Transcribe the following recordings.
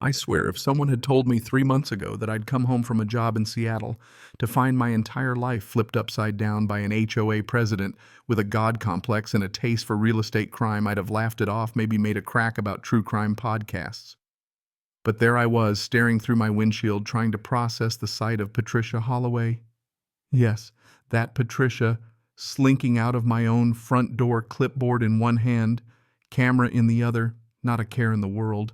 I swear, if someone had told me 3 months ago that I'd come home from a job in Seattle to find my entire life flipped upside down by an HOA president with a god complex and a taste for real estate crime, I'd have laughed it off, maybe made a crack about true crime podcasts. But there I was, staring through my windshield, trying to process the sight of Patricia Holloway. Yes, that Patricia, slinking out of my own front door, clipboard in one hand, camera in the other, not a care in the world.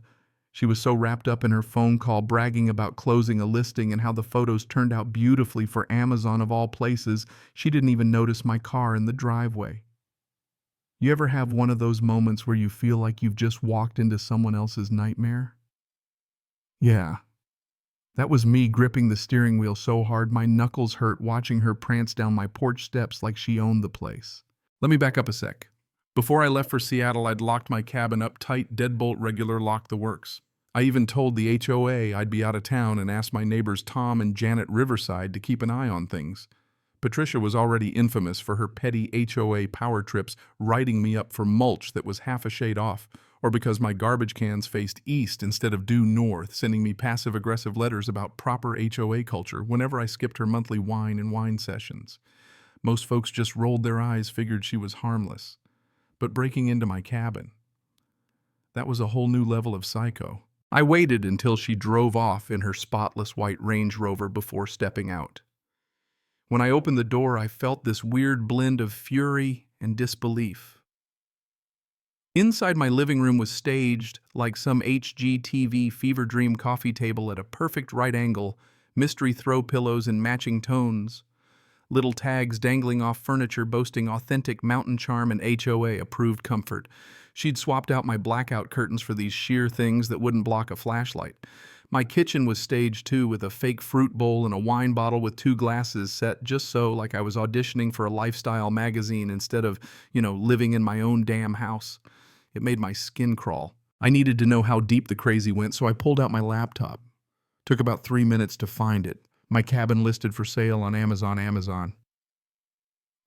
She was so wrapped up in her phone call, bragging about closing a listing and how the photos turned out beautifully for Amazon of all places, she didn't even notice my car in the driveway. You ever have one of those moments where you feel like you've just walked into someone else's nightmare? Yeah, that was me, gripping the steering wheel so hard my knuckles hurt, watching her prance down my porch steps like she owned the place. Let me back up a sec. Before I left for Seattle, I'd locked my cabin up tight, deadbolt regular, lock the works. I even told the HOA I'd be out of town and asked my neighbors Tom and Janet Riverside to keep an eye on things. Patricia was already infamous for her petty HOA power trips, writing me up for mulch that was half a shade off, or because my garbage cans faced east instead of due north, sending me passive-aggressive letters about proper HOA culture whenever I skipped her monthly wine and wine sessions. Most folks just rolled their eyes, figured she was harmless. But breaking into my cabin, that was a whole new level of psycho. I waited until she drove off in her spotless white Range Rover before stepping out. When I opened the door, I felt this weird blend of fury and disbelief. Inside, my living room was staged like some HGTV fever dream coffee table at a perfect right angle, mystery throw pillows in matching tones, little tags dangling off furniture boasting authentic mountain charm and HOA-approved comfort. She'd swapped out my blackout curtains for these sheer things that wouldn't block a flashlight. My kitchen was staged too, with a fake fruit bowl and a wine bottle with 2 glasses set just so, like I was auditioning for a lifestyle magazine instead of, living in my own damn house. It made my skin crawl. I needed to know how deep the crazy went, so I pulled out my laptop. Took about 3 minutes to find it. My cabin listed for sale on Amazon.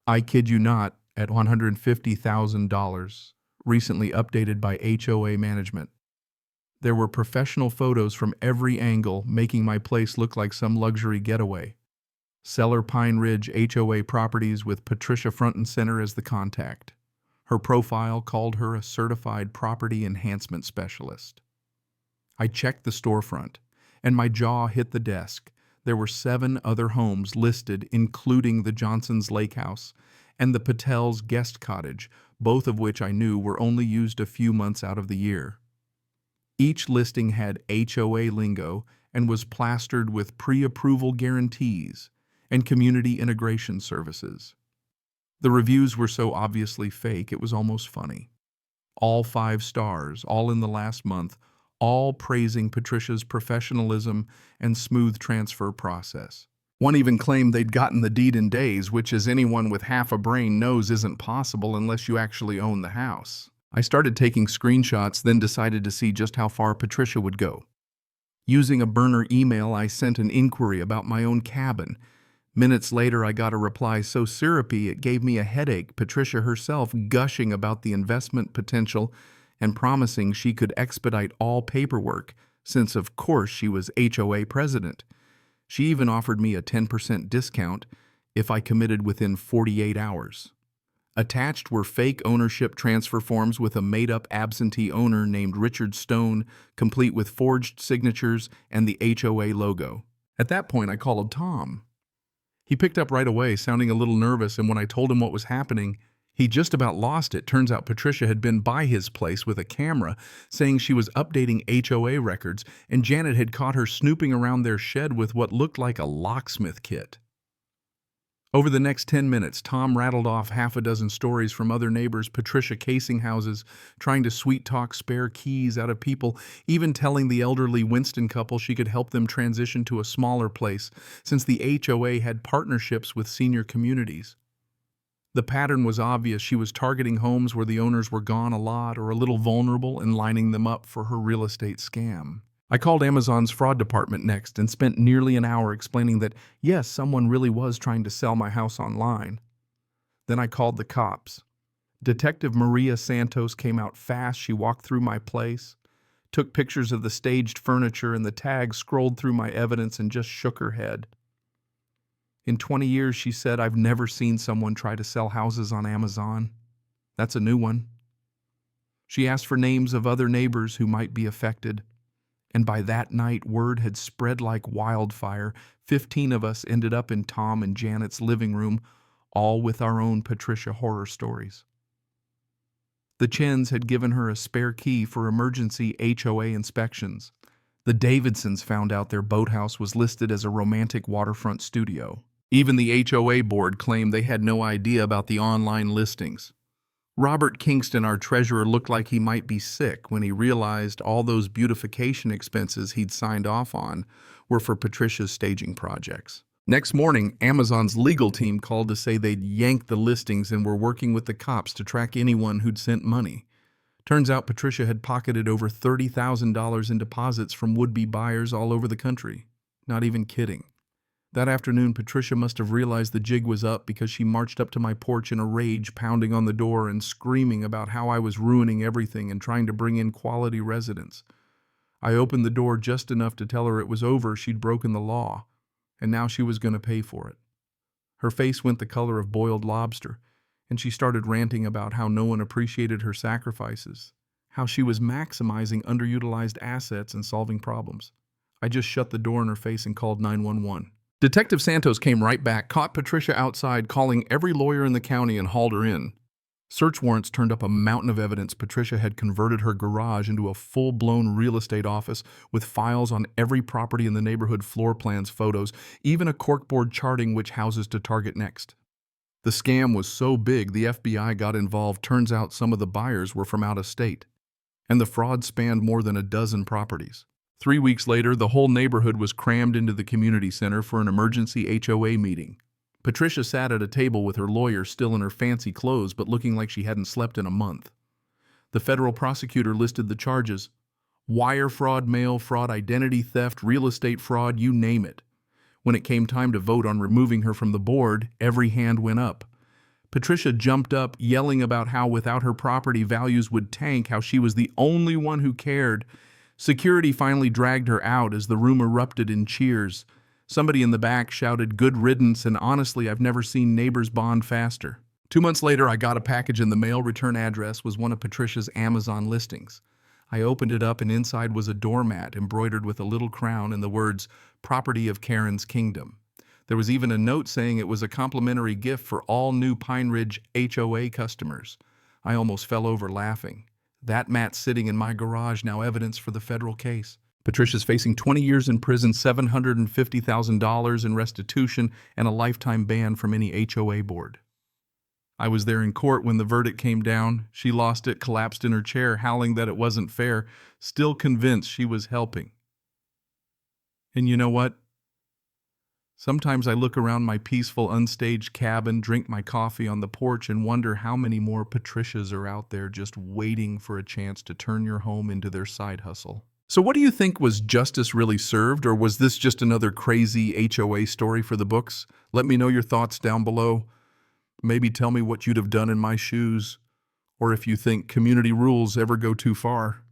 I kid you not, at $150,000, recently updated by HOA management. There were professional photos from every angle, making my place look like some luxury getaway. Seller Pine Ridge HOA Properties, with Patricia front and center as the contact. Her profile called her a certified property enhancement specialist. I checked the storefront, and my jaw hit the desk. There were 7 other homes listed, including the Johnson's Lake House and the Patel's guest cottage, both of which I knew were only used a few months out of the year. Each listing had HOA lingo and was plastered with pre-approval guarantees and community integration services. The reviews were so obviously fake, it was almost funny. All 5 stars, all in the last month, all praising Patricia's professionalism and smooth transfer process. One even claimed they'd gotten the deed in days, which, as anyone with half a brain knows, isn't possible unless you actually own the house. I started taking screenshots, then decided to see just how far Patricia would go. Using a burner email, I sent an inquiry about my own cabin. Minutes later, I got a reply so syrupy it gave me a headache, Patricia herself gushing about the investment potential and promising she could expedite all paperwork, since of course she was HOA president. She even offered me a 10% discount if I committed within 48 hours. Attached were fake ownership transfer forms with a made-up absentee owner named Richard Stone, complete with forged signatures and the HOA logo. At that point, I called Tom. He picked up right away, sounding a little nervous, and when I told him what was happening, he just about lost it. Turns out Patricia had been by his place with a camera, saying she was updating HOA records, and Janet had caught her snooping around their shed with what looked like a locksmith kit. Over the next 10 minutes, Tom rattled off half a dozen stories from other neighbors, Patricia casing houses, trying to sweet-talk spare keys out of people, even telling the elderly Winston couple she could help them transition to a smaller place, since the HOA had partnerships with senior communities. The pattern was obvious. She was targeting homes where the owners were gone a lot or a little vulnerable and lining them up for her real estate scam. I called Amazon's fraud department next and spent nearly an hour explaining that, yes, someone really was trying to sell my house online. Then I called the cops. Detective Maria Santos came out fast. She walked through my place, took pictures of the staged furniture and the tags, scrolled through my evidence, and just shook her head. In 20 years, she said, I've never seen someone try to sell houses on Amazon. That's a new one. She asked for names of other neighbors who might be affected. And by that night, word had spread like wildfire. 15 of us ended up in Tom and Janet's living room, all with our own Patricia horror stories. The Chens had given her a spare key for emergency HOA inspections. The Davidsons found out their boathouse was listed as a romantic waterfront studio. Even the HOA board claimed they had no idea about the online listings. Robert Kingston, our treasurer, looked like he might be sick when he realized all those beautification expenses he'd signed off on were for Patricia's staging projects. Next morning, Amazon's legal team called to say they'd yanked the listings and were working with the cops to track anyone who'd sent money. Turns out Patricia had pocketed over $30,000 in deposits from would-be buyers all over the country. Not even kidding. That afternoon, Patricia must have realized the jig was up because she marched up to my porch in a rage, pounding on the door and screaming about how I was ruining everything and trying to bring in quality residents. I opened the door just enough to tell her it was over, she'd broken the law, and now she was going to pay for it. Her face went the color of boiled lobster, and she started ranting about how no one appreciated her sacrifices, how she was maximizing underutilized assets and solving problems. I just shut the door in her face and called 911. Detective Santos came right back, caught Patricia outside, calling every lawyer in the county, and hauled her in. Search warrants turned up a mountain of evidence. Patricia had converted her garage into a full-blown real estate office with files on every property in the neighborhood, floor plans, photos, even a corkboard charting which houses to target next. The scam was so big the FBI got involved. Turns out some of the buyers were from out of state, and the fraud spanned more than a dozen properties. 3 weeks later, the whole neighborhood was crammed into the community center for an emergency HOA meeting. Patricia sat at a table with her lawyer, still in her fancy clothes but looking like she hadn't slept in a month. The federal prosecutor listed the charges: wire fraud, mail fraud, identity theft, real estate fraud, you name it. When it came time to vote on removing her from the board, every hand went up. Patricia jumped up, yelling about how without her property values would tank, how she was the only one who cared. Security finally dragged her out as the room erupted in cheers. Somebody in the back shouted, "Good riddance," and honestly, I've never seen neighbors bond faster. 2 months later, I got a package in the mail. Return address was one of Patricia's Amazon listings. I opened it up, and inside was a doormat embroidered with a little crown and the words, "Property of Karen's Kingdom." There was even a note saying it was a complimentary gift for all new Pine Ridge HOA customers. I almost fell over laughing. That mat sitting in my garage, now evidence for the federal case. Patricia's facing 20 years in prison, $750,000 in restitution, and a lifetime ban from any HOA board. I was there in court when the verdict came down. She lost it, collapsed in her chair, howling that it wasn't fair, still convinced she was helping. And you know what? Sometimes I look around my peaceful, unstaged cabin, drink my coffee on the porch, and wonder how many more Patricias are out there just waiting for a chance to turn your home into their side hustle. So what do you think? Was justice really served, or was this just another crazy HOA story for the books? Let me know your thoughts down below. Maybe tell me what you'd have done in my shoes, or if you think community rules ever go too far.